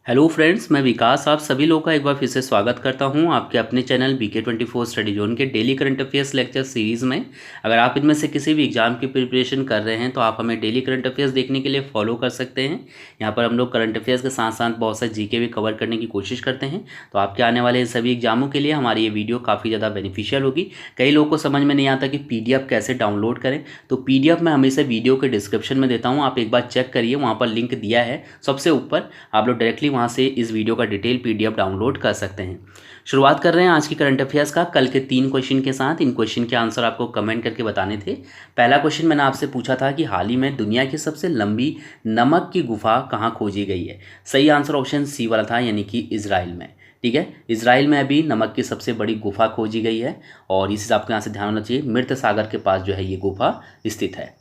Hello friends, मैं विकास आप सभी लोगों का एक बार फिर से स्वागत करता हूं आपके अपने चैनल BK24 स्टडी जोन के daily current affairs lecture series में। अगर आप इनमें से किसी भी एग्जाम की प्रिपरेशन कर रहे हैं तो आप हमें डेली करंट अफेयर्स देखने के लिए फॉलो कर सकते हैं। यहां पर हम लोग करंट अफेयर्स के साथ साथ बहुत सारे जीके भी कवर करने की कोशिश करते हैं। तो आपके आने वाले सभी एग्जामों के लिए हमारी ये वीडियो काफ़ी ज़्यादा बेनिफिशियल होगी। कई लोगों को समझ में नहीं आता कि PDF कैसे डाउनलोड करें, तो PDF मैं हमेशा वीडियो के डिस्क्रिप्शन में देता हूँ, आप एक बार चेक करिए, वहाँ पर लिंक दिया है सबसे ऊपर। आप लोग डायरेक्टली वहाँ से इस वीडियो का डिटेल PDF डाउनलोड कर सकते हैं। शुरुआत कर रहे हैं आज की करंट अफेयर्स का कल के 3 क्वेश्चन के साथ। इन क्वेश्चन के आंसर आपको कमेंट करके बताने थे। पहला क्वेश्चन मैंने आपसे पूछा था कि हाल ही में दुनिया की सबसे लंबी नमक की गुफा कहाँ खोजी गई है। सही आंसर ऑप्शन सी वाला था, यानी कि इजराइल में। ठीक है, इजराइल में अभी नमक की सबसे बड़ी गुफा खोजी गई है और इस आपको यहाँ से ध्यान होना चाहिए, मृत सागर के पास जो है ये गुफा स्थित है।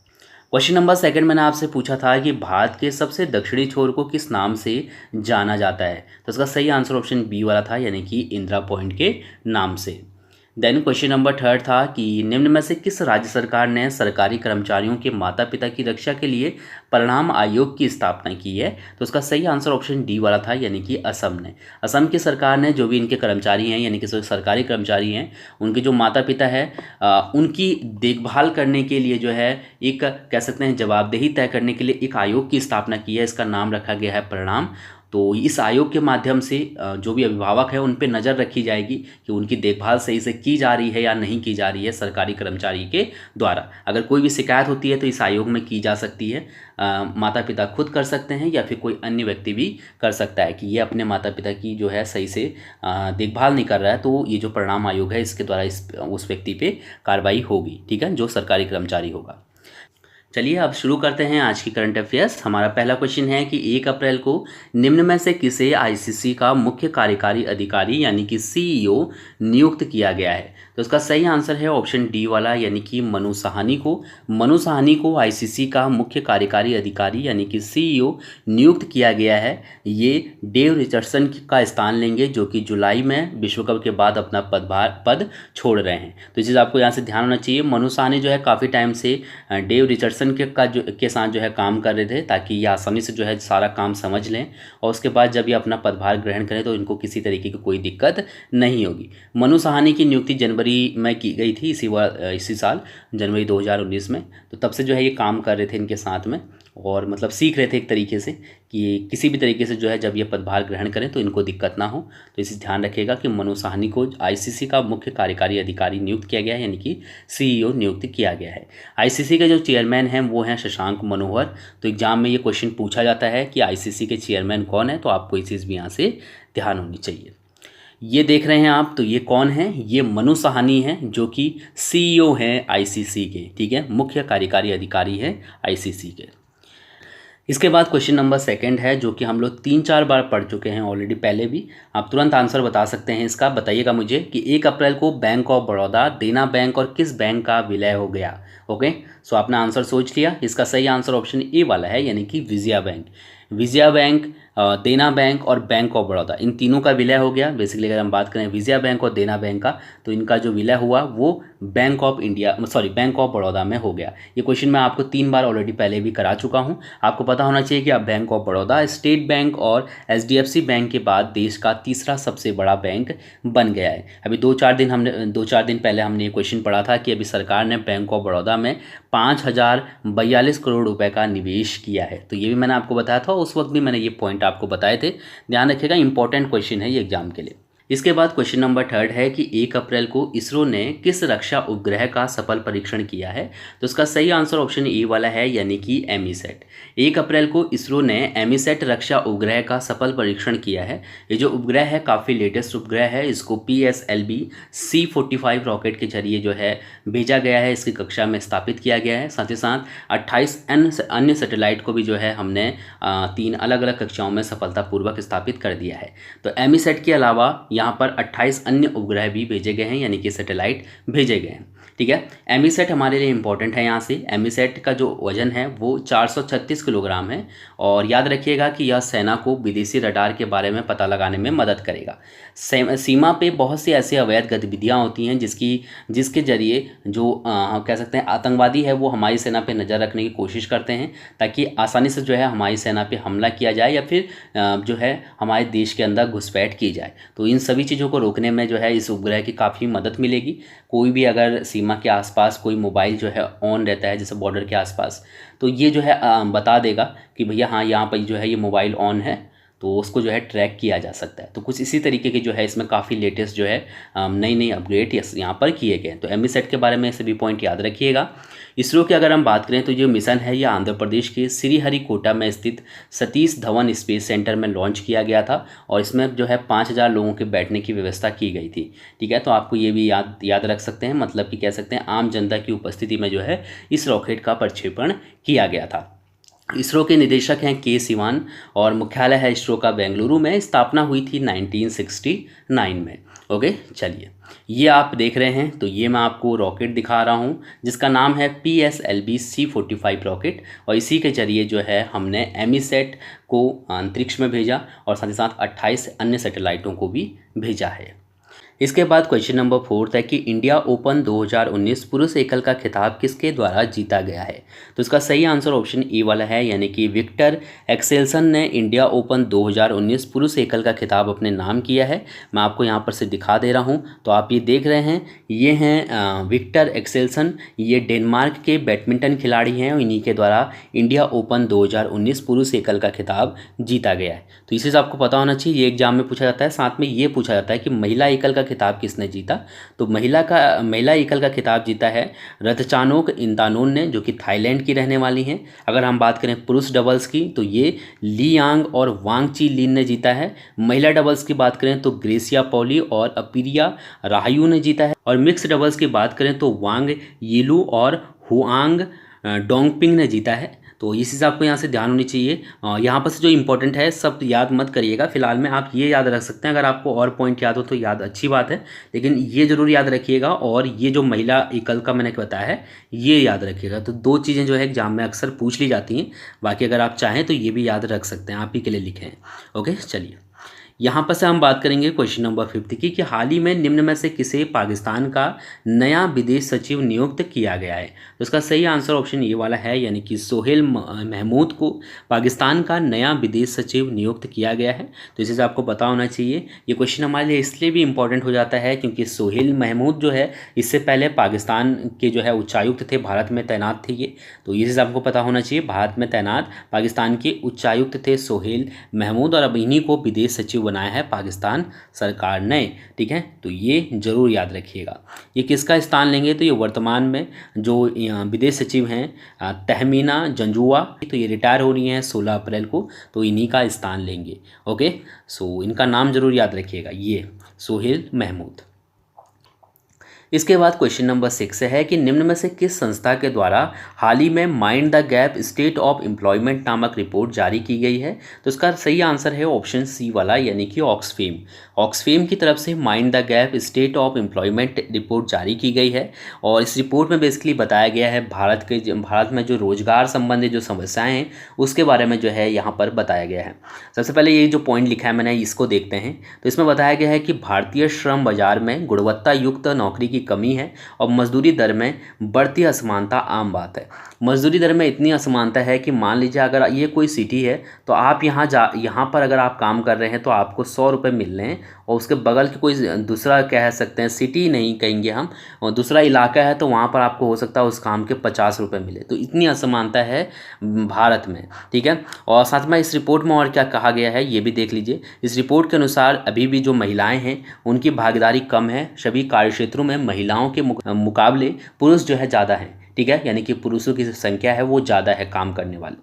क्वेश्चन नंबर सेकंड मैंने आपसे पूछा था कि भारत के सबसे दक्षिणी छोर को किस नाम से जाना जाता है। तो इसका सही आंसर ऑप्शन बी वाला था, यानी कि इंदिरा पॉइंट के नाम से। देन क्वेश्चन नंबर थर्ड था कि निम्न में से किस राज्य सरकार ने सरकारी कर्मचारियों के माता पिता की रक्षा के लिए परिणाम आयोग की स्थापना की है। तो उसका सही आंसर ऑप्शन डी वाला था, यानी कि असम ने। असम की सरकार ने जो भी इनके कर्मचारी हैं, यानी कि जो सरकारी कर्मचारी हैं, उनके जो माता पिता है उनकी देखभाल करने के लिए जो है एक कह सकते हैं जवाबदेही तय करने के लिए एक आयोग की स्थापना की है। इसका नाम रखा गया है परिणाम। तो इस आयोग के माध्यम से जो भी अभिभावक है उन पे नज़र रखी जाएगी कि उनकी देखभाल सही से की जा रही है या नहीं की जा रही है सरकारी कर्मचारी के द्वारा। अगर कोई भी शिकायत होती है तो इस आयोग में की जा सकती है। माता पिता खुद कर सकते हैं या फिर कोई अन्य व्यक्ति भी कर सकता है कि ये अपने माता पिता की जो है सही से देखभाल नहीं कर रहा है, तो ये जो परिणाम आयोग है इसके द्वारा उस व्यक्ति पे कार्रवाई होगी। ठीक है, जो सरकारी कर्मचारी होगा। चलिए अब शुरू करते हैं आज की करंट अफेयर्स। हमारा पहला क्वेश्चन है कि 1 अप्रैल को निम्न में से किसे ICC का मुख्य कार्यकारी अधिकारी यानी कि CEO नियुक्त किया गया है। तो इसका सही आंसर है ऑप्शन डी वाला, यानी कि मनु साहनी को। मनु साहनी को ICC का मुख्य कार्यकारी अधिकारी यानी कि CEO नियुक्त किया गया है। ये डेव रिचर्डसन का स्थान लेंगे, जो कि जुलाई में विश्व कप के बाद अपना पद छोड़ रहे हैं। तो इस चीज़ आपको यहाँ से ध्यान होना चाहिए। मनु साहनी जो है काफ़ी टाइम से डेव रिचर्डसन के साथ जो है काम कर रहे थे, ताकि ये आसानी से जो है सारा काम समझ लें और उसके बाद जब ये अपना पदभार ग्रहण करें तो इनको किसी तरीके की कोई दिक्कत नहीं होगी। मनु साहनी की नियुक्ति जनवरी में की गई थी, इसी साल जनवरी 2019 में। तो तब से जो है ये काम कर रहे थे इनके साथ में और मतलब सीख रहे थे एक तरीके से कि किसी भी तरीके से जो है जब ये पदभार ग्रहण करें तो इनको दिक्कत ना हो। तो इसे ध्यान रखिएगा कि मनु साहनी को ICC का मुख्य कार्यकारी अधिकारी नियुक्त किया गया है, यानी कि CEO नियुक्त किया गया है। ICC के जो चेयरमैन हैं वो हैं शशांक मनोहर। तो एग्जाम में ये क्वेश्चन पूछा जाता है कि ICC के चेयरमैन कौन है, तो आपको इस चीज़ भी यहाँ से ध्यान होनी चाहिए। ये देख रहे हैं आप, तो ये कौन है? ये मनु साहनी है, जो कि CEO हैं ICC के। ठीक है, मुख्य कार्यकारी अधिकारी हैं ICC के। इसके बाद क्वेश्चन नंबर सेकंड है, जो कि हम लोग 3-4 बार पढ़ चुके हैं ऑलरेडी पहले भी। आप तुरंत आंसर बता सकते हैं इसका। बताइएगा मुझे कि 1 अप्रैल को बैंक ऑफ बड़ौदा, देना बैंक और किस बैंक का विलय हो गया। ओके, सो आपने आंसर सोच लिया। इसका सही आंसर ऑप्शन ए वाला है, यानी कि विजया बैंक। विजया बैंक, देना बैंक और बैंक ऑफ बड़ौदा, इन तीनों का विलय हो गया। बेसिकली अगर हम बात करें विजया बैंक और देना बैंक का, तो इनका जो विलय हुआ वो बैंक ऑफ बड़ौदा में हो गया। ये क्वेश्चन मैं आपको 3 बार ऑलरेडी पहले भी करा चुका हूँ। आपको पता होना चाहिए कि अब bank of Baroda state bank और HDFC बैंक के बाद देश का तीसरा सबसे बड़ा बैंक बन गया है। अभी 2-4 दिन पहले हमने ये क्वेश्चन पढ़ा था कि अभी सरकार ने बैंक ऑफ बड़ौदा में 5042 करोड़ रुपए का निवेश किया है। तो ये भी मैंने आपको बताया था, उस वक्त भी मैंने ये पॉइंट आपको बताए थे। ध्यान रखिएगा, इंपॉर्टेंट क्वेश्चन है ये एग्जाम के लिए। इसके बाद क्वेश्चन नंबर थर्ड है कि 1 अप्रैल को इसरो ने किस रक्षा उपग्रह का सफल परीक्षण किया है। तो इसका सही आंसर ऑप्शन ए वाला है, यानी कि एमीसैट। 1 अप्रैल को इसरो ने एमीसैट रक्षा उपग्रह का सफल परीक्षण किया है। ये जो उपग्रह है काफ़ी लेटेस्ट उपग्रह है। इसको PSLV C45 रॉकेट के जरिए जो है भेजा गया है, इसकी कक्षा में स्थापित किया गया है। साथ ही साथ 28 अन्य सैटेलाइट को भी जो है हमने 3 अलग अलग कक्षाओं में सफलतापूर्वक स्थापित कर दिया है। तो एमीसैट के अलावा यहाँ पर 28 अन्य उपग्रह भी भेजे गए हैं, यानी कि सैटेलाइट भेजे गए हैं। ठीक है। एमीसेट हमारे लिए इंपॉर्टेंट है। यहाँ से एमीसेट का जो वजन है वो 436 किलोग्राम है और याद रखिएगा कि यह सेना को विदेशी रडार के बारे में पता लगाने में मदद करेगा। सीमा पे बहुत सी ऐसी अवैध गतिविधियाँ होती हैं जिसके जरिए जो हम कह सकते हैं आतंकवादी है वो हमारी सेना पे नज़र रखने की कोशिश करते हैं ताकि आसानी से जो है हमारी सेना पे हमला किया जाए या फिर जो है हमारे देश के अंदर घुसपैठ की जाए। तो इन सभी चीज़ों को रोकने में जो है इस उपग्रह की काफ़ी मदद मिलेगी। कोई भी अगर सीमा के आसपास कोई मोबाइल जो है ऑन रहता है जैसे बॉर्डर के आसपास, तो ये जो है बता देगा कि भैया हाँ यहाँ पर जो है ये मोबाइल ऑन है, तो उसको जो है ट्रैक किया जा सकता है। तो कुछ इसी तरीके के जो है इसमें काफ़ी लेटेस्ट जो है नई नई अपग्रेड यहाँ पर किए गए हैं। तो एमीसेट के बारे में सभी पॉइंट याद रखिएगा। इसरो की अगर हम बात करें तो जो मिशन है ये आंध्र प्रदेश के श्रीहरिकोटा में स्थित सतीश धवन स्पेस सेंटर में लॉन्च किया गया था और इसमें जो है 5000 लोगों के बैठने की व्यवस्था की गई थी। ठीक है, तो आपको ये भी याद रख सकते हैं, मतलब कि कह सकते हैं आम जनता की उपस्थिति में जो है इस रॉकेट का प्रक्षेपण किया गया था। इसरो के निदेशक हैं के सिवान और मुख्यालय है इसरो का बेंगलुरु में। स्थापना हुई थी 1969 में। ओके, चलिए ये आप देख रहे हैं, तो ये मैं आपको रॉकेट दिखा रहा हूँ जिसका नाम है PSLV C45 रॉकेट और इसी के जरिए जो है हमने एमीसेट को अंतरिक्ष में भेजा और साथ ही साथ 28 अन्य सैटेलाइटों को भी भेजा है। इसके बाद क्वेश्चन नंबर 4 है कि इंडिया ओपन 2019 पुरुष एकल का खिताब किसके द्वारा जीता गया है। तो इसका सही आंसर ऑप्शन ए वाला है, यानी कि विक्टर एक्सेल्सन ने इंडिया ओपन 2019 पुरुष एकल का खिताब अपने नाम किया है। मैं आपको यहाँ पर से दिखा दे रहा हूँ, तो आप ये देख रहे हैं, ये हैं विक्टर एक्सेल्सन। ये डेनमार्क के बैडमिंटन खिलाड़ी हैं और इन्हीं के द्वारा इंडिया ओपन 2019 पुरुष एकल का खिताब जीता गया है। तो इसी से आपको पता होना चाहिए, ये एग्जाम में पूछा जाता है। साथ में ये पूछा जाता है कि महिला एकल का खिताब किसने जीता। तो महिला एकल का खिताब जीता है रथचानोक इंतानोन ने, जो कि थाईलैंड की रहने वाली हैं। अगर हम बात करें पुरुष डबल्स की तो ये ली यांग और वांग ची लिन ने जीता है। महिला डबल्स की बात करें तो ग्रेसिया पॉली और अपिरिया राहायू ने जीता है। और मिक्स डबल्स की बात करें तो वांग यीलू और हुआंग डोंगपिंग ने जीता है। तो इस हिसाब आपको यहाँ से ध्यान होनी चाहिए। यहाँ पर से जो इंपॉर्टेंट है सब याद मत करिएगा, फिलहाल में आप ये याद रख सकते हैं। अगर आपको और पॉइंट याद हो तो याद अच्छी बात है, लेकिन ये जरूर याद रखिएगा। और ये जो महिला एकल का मैंने बताया है ये याद रखिएगा। तो दो चीज़ें जो है एग्जाम में अक्सर पूछ ली जाती हैं, बाकी अगर आप चाहें तो ये भी याद रख सकते हैं, आप ही के लिए लिखे हैं। ओके, चलिए यहाँ पर से हम बात करेंगे क्वेश्चन नंबर 5 की कि हाल ही में निम्न में से किसे पाकिस्तान का नया विदेश सचिव नियुक्त किया गया है। तो इसका सही आंसर ऑप्शन ये वाला है, यानी कि सोहेल महमूद को पाकिस्तान का नया विदेश सचिव नियुक्त किया गया है। तो इसी से आपको पता होना चाहिए। ये क्वेश्चन हमारे लिए इसलिए भी इंपॉर्टेंट हो जाता है क्योंकि सोहेल महमूद जो है इससे पहले पाकिस्तान के जो है उच्चायुक्त थे, भारत में तैनात थे ये। तो इसी से आपको पता होना चाहिए, भारत में तैनात पाकिस्तान के उच्चायुक्त थे सोहेल महमूद और अब इन्हीं को विदेश सचिव बनाया है पाकिस्तान सरकार ने। ठीक है, तो ये जरूर याद रखिएगा। ये किसका स्थान लेंगे, तो ये वर्तमान में जो विदेश सचिव हैं तहमीना जंजुआ, तो ये रिटायर हो रही हैं 16 अप्रैल को, तो इन्हीं का स्थान लेंगे। ओके, सो इनका नाम जरूर याद रखिएगा, ये सोहेल महमूद। इसके बाद क्वेश्चन नंबर 6 है कि निम्न में से किस संस्था के द्वारा हाल ही में mind the gap state of employment नामक रिपोर्ट जारी की गई है। तो इसका सही आंसर है ऑप्शन सी वाला, यानी कि ऑक्सफेम। ऑक्सफेम की तरफ से mind the gap state of employment report जारी की गई है और इस रिपोर्ट में बेसिकली बताया गया है भारत में जो रोजगार संबंधी जो समस्याएं हैं उसके बारे में जो है यहाँ पर बताया गया है। सबसे पहले ये जो पॉइंट लिखा है मैंने इसको देखते हैं। तो इसमें बताया गया है कि भारतीय श्रम बाजार में गुणवत्ता युक्त नौकरी की कमी है और मजदूरी दर में बढ़ती असमानता आम बात है। मजदूरी दर में इतनी असमानता है कि मान लीजिए अगर ये कोई सिटी है तो आप यहाँ पर अगर आप काम कर रहे हैं तो आपको 100 रुपये मिल रहे हैं और उसके बगल के कोई दूसरा कह सकते हैं सिटी नहीं कहेंगे हम, और दूसरा इलाका है तो वहाँ पर आपको हो सकता है उस काम के 50 रुपये मिले। तो इतनी असमानता है भारत में। ठीक है, और साथ में इस रिपोर्ट में और क्या कहा गया है ये भी देख लीजिए। इस रिपोर्ट के अनुसार अभी भी जो महिलाएं हैं उनकी भागीदारी कम है। सभी कार्य क्षेत्रों में महिलाओं के मुकाबले पुरुष जो है ज़्यादा हैं। ठीक है, यानी कि पुरुषों की संख्या है वो ज़्यादा है काम करने वाले।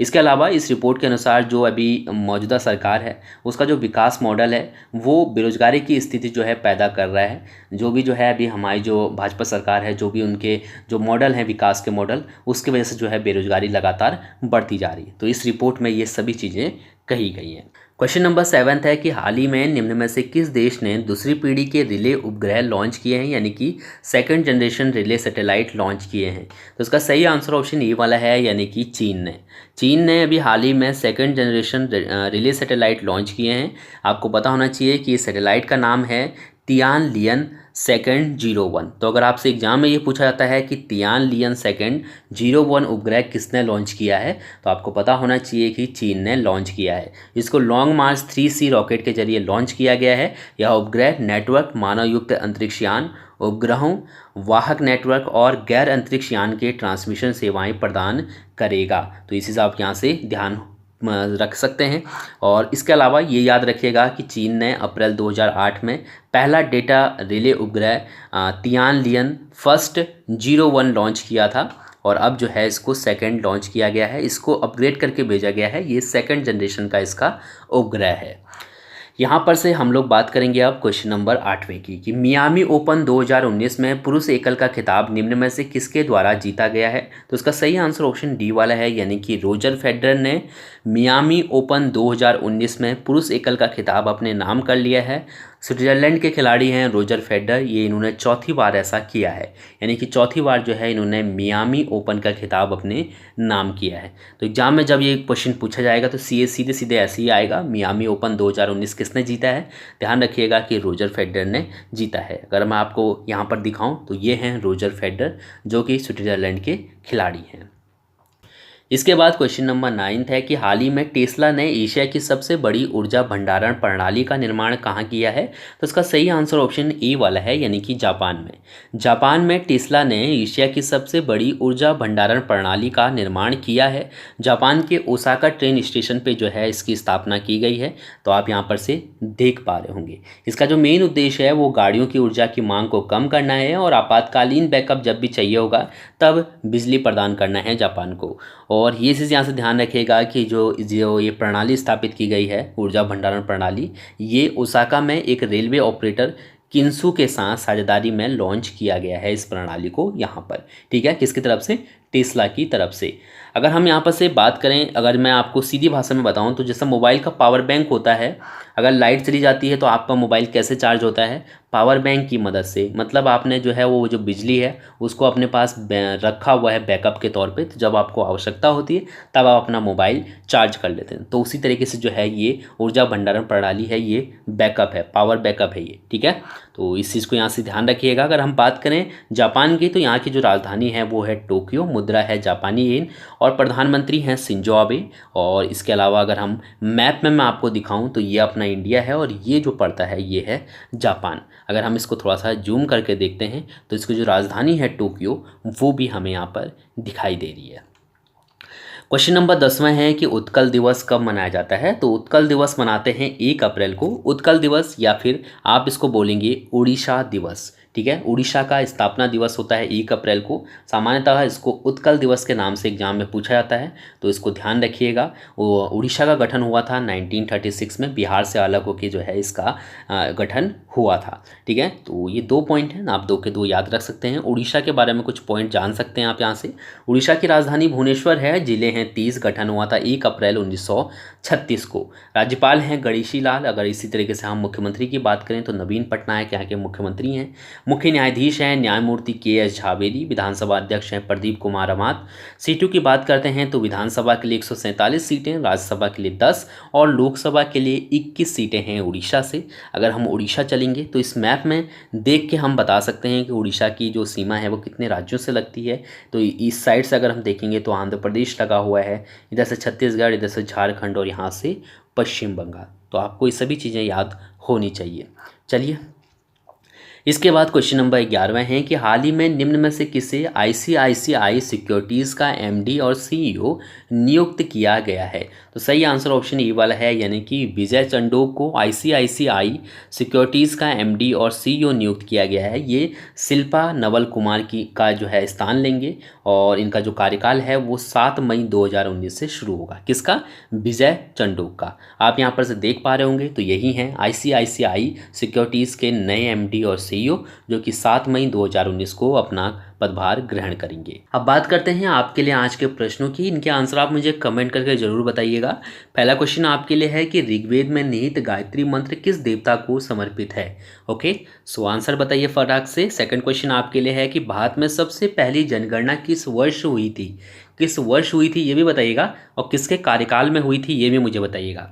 इसके अलावा इस रिपोर्ट के अनुसार जो अभी मौजूदा सरकार है उसका जो विकास मॉडल है वो बेरोजगारी की स्थिति जो है पैदा कर रहा है। जो भी जो है अभी हमारी जो भाजपा सरकार है, जो भी उनके जो मॉडल हैं विकास के मॉडल, उसकी वजह से जो है बेरोजगारी लगातार बढ़ती जा रही है। तो इस रिपोर्ट में ये सभी चीज़ें कही गई हैं। क्वेश्चन नंबर 7 है कि हाल ही में निम्न में से किस देश ने दूसरी पीढ़ी के रिले उपग्रह लॉन्च किए हैं, यानी कि second generation relay satellite launch किए हैं। तो इसका सही आंसर ऑप्शन ए वाला है, यानी कि चीन ने अभी हाल ही में second generation relay satellite launch किए हैं। आपको पता होना चाहिए कि इस सैटेलाइट का नाम है तियानलियन सेकंड 01। तो अगर आपसे एग्जाम में ये पूछा जाता है कि तियानलियन सेकंड 01 उपग्रह किसने लॉन्च किया है, तो आपको पता होना चाहिए कि चीन ने लॉन्च किया है। इसको लॉन्ग मार्च 3C रॉकेट के जरिए लॉन्च किया गया है। यह उपग्रह नेटवर्क, मानवयुक्त अंतरिक्ष यान, उपग्रहों, वाहक नेटवर्क और गैर अंतरिक्ष यान के ट्रांसमिशन सेवाएं प्रदान करेगा। तो इस हिसाब यहाँ से ध्यान रख सकते हैं। और इसके अलावा ये याद रखिएगा कि चीन ने अप्रैल 2008 में पहला डेटा रिले उपग्रह तियानलियन फर्स्ट 01 लॉन्च किया था, और अब जो है इसको सेकंड लॉन्च किया गया है। इसको अपग्रेड करके भेजा गया है। ये सेकंड जनरेशन का इसका उपग्रह है। यहाँ पर से हम लोग बात करेंगे अब क्वेश्चन नंबर 8वें की कि मियामी ओपन 2019 में पुरुष एकल का खिताब निम्न में से किसके द्वारा जीता गया है। तो इसका सही आंसर ऑप्शन डी वाला है, यानी कि रोजर फेडरर ने मियामी ओपन 2019 में पुरुष एकल का खिताब अपने नाम कर लिया है। स्विट्जरलैंड के खिलाड़ी हैं रोजर फेडरर। ये इन्होंने चौथी बार ऐसा किया है, यानी कि चौथी बार जो है इन्होंने मियामी ओपन का खिताब अपने नाम किया है। तो एग्जाम में जब ये क्वेश्चन पूछा जाएगा तो सीधे सीधे ऐसे ही आएगा, मियामी ओपन 2019 किसने जीता है। ध्यान रखिएगा कि रोजर फेडरर ने जीता है। अगर मैं आपको यहाँ पर दिखाऊँ तो ये हैं रोजर फेडरर, जो कि स्विट्जरलैंड के खिलाड़ी हैं। इसके बाद क्वेश्चन नंबर 9 है कि हाल ही में टेस्ला ने एशिया की सबसे बड़ी ऊर्जा भंडारण प्रणाली का निर्माण कहाँ किया है। तो इसका सही आंसर ऑप्शन ए वाला है, यानी कि जापान में टेस्ला ने एशिया की सबसे बड़ी ऊर्जा भंडारण प्रणाली का निर्माण किया है। जापान के ओसाका ट्रेन स्टेशन पे जो है इसकी स्थापना की गई है। तो आप यहाँ पर से देख पा रहे होंगे। इसका जो मेन उद्देश्य है वो गाड़ियों की ऊर्जा की मांग को कम करना है और आपातकालीन बैकअप जब भी चाहिए होगा तब बिजली प्रदान करना है जापान को। और ये चीज़ यहाँ से ध्यान रखिएगा कि जो ये प्रणाली स्थापित की गई है, ऊर्जा भंडारण प्रणाली, ये ओसाका में एक रेलवे ऑपरेटर किन्सू के साथ साझेदारी में लॉन्च किया गया है इस प्रणाली को यहाँ पर। ठीक है, किसकी तरफ से? टेस्ला की तरफ से। अगर हम यहाँ पर से बात करें, अगर मैं आपको सीधी भाषा में बताऊँ तो जैसा मोबाइल का पावर बैंक होता है, अगर लाइट चली जाती है तो आपका मोबाइल कैसे चार्ज होता है? पावर बैंक की मदद से। मतलब आपने जो है वो जो बिजली है उसको अपने पास रखा हुआ है बैकअप के तौर पे, तो जब आपको आवश्यकता होती है तब आप अपना मोबाइल चार्ज कर लेते हैं। तो उसी तरीके से जो है ये ऊर्जा भंडारण प्रणाली है, ये बैकअप है, पावर बैकअप है ये। ठीक है, तो इस चीज़ को यहाँ से ध्यान रखिएगा। अगर हम बात करें जापान की, तो यहाँ की जो राजधानी है वो है टोक्यो, मुद्रा है जापानी येन, और प्रधानमंत्री हैं शिंजो आबे। और इसके अलावा अगर हम मैप में मैं आपको दिखाऊं तो ये अपना इंडिया है और ये जो पड़ता है ये है जापान। अगर हम इसको थोड़ा सा जूम करके देखते हैं तो इसकी जो राजधानी है टोक्यो वो भी हमें यहाँ पर दिखाई दे रही है। क्वेश्चन नंबर 10वां है कि उत्कल दिवस कब मनाया जाता है। तो उत्कल दिवस मनाते हैं 1 अप्रैल को। उत्कल दिवस, या फिर आप इसको बोलेंगे उड़ीसा दिवस। ठीक है, उड़ीसा का स्थापना दिवस होता है 1 अप्रैल को। सामान्यतः इसको उत्कल दिवस के नाम से एग्जाम में पूछा जाता है, तो इसको ध्यान रखिएगा। वो उड़ीसा का गठन हुआ था 1936 में, बिहार से अलग होकर जो है इसका गठन हुआ था। ठीक है, तो ये 2 पॉइंट हैं, आप 2 के 2 याद रख सकते हैं। उड़ीसा के बारे में कुछ पॉइंट जान सकते हैं आप यहाँ से। उड़ीसा की राजधानी भुवनेश्वर है, जिले हैं 30, गठन हुआ था 1 अप्रैल 1936 को। राज्यपाल हैं गणेशी लाल। अगर इसी तरीके से हम मुख्यमंत्री की बात करें तो नवीन पटनायक यहाँ के मुख्यमंत्री हैं। मुख्य न्यायाधीश हैं न्यायमूर्ति KS झावेरी। विधानसभा अध्यक्ष हैं प्रदीप कुमार अमात। सीटों की बात करते हैं तो विधानसभा के लिए 147 सीटें, राज्यसभा के लिए 10 और लोकसभा के लिए 21 सीटें हैं उड़ीसा से। अगर हम उड़ीसा चलेंगे तो इस मैप में देख के हम बता सकते हैं कि उड़ीसा की जो सीमा है वो कितने राज्यों से लगती है। तो इस साइड से अगर हम देखेंगे तो आंध्र प्रदेश लगा हुआ है, इधर से छत्तीसगढ़, इधर से झारखंड और यहाँ से पश्चिम बंगाल। तो आपको ये सभी चीज़ें याद होनी चाहिए। चलिए, इसके बाद क्वेश्चन नंबर 11वां है कि हाल ही में निम्न में से किसे ICICI सिक्योरिटीज़ का MD और CEO नियुक्त किया गया है। तो सही आंसर ऑप्शन ए वाला है, यानी कि विजय चंडोक को ICICI सिक्योरिटीज़ का MD और CEO नियुक्त किया गया है। ये शिल्पा नवल कुमार का जो है स्थान लेंगे और इनका जो कार्यकाल है वो 7 मई 2019 से शुरू होगा। किसका? विजय चंडोक का। आप यहाँ पर से देख पा रहे होंगे, तो यही हैं ICICI सिक्योरिटीज़ के नए MD और सीईओ, जो कि 7 मई 2019 को अपना पदभार ग्रहण करेंगे। अब बात करते हैं आपके लिए आज के प्रश्नों की। इनके आंसर आप मुझे कमेंट करके जरूर बताइएगा। पहला क्वेश्चन आपके लिए है कि ऋग्वेद में निहित गायत्री मंत्र किस देवता को समर्पित है? ओके, सो आंसर बताइए फटाक से। सेकंड क्वेश्चन आपके लिए है कि भारत में सबसे पहली जनगणना किस वर्ष हुई थी? किस वर्ष हुई थी ये भी बताइएगा, और किसके कार्यकाल में हुई थी ये भी मुझे बताइएगा।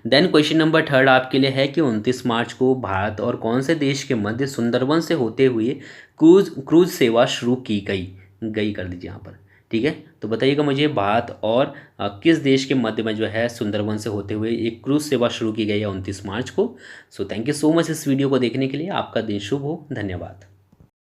देन क्वेश्चन नंबर थर्ड आपके लिए है कि 29 मार्च को भारत और कौन से देश के मध्य सुंदरबन से होते हुए क्रूज सेवा शुरू की गई कर दीजिए यहाँ पर। ठीक है, तो बताइएगा मुझे भारत और किस देश के मध्य में जो है सुंदरबन से होते हुए एक क्रूज सेवा शुरू की गई है 29 मार्च को। So thank you so much इस वीडियो को देखने के लिए। आपका दिन शुभ हो। धन्यवाद।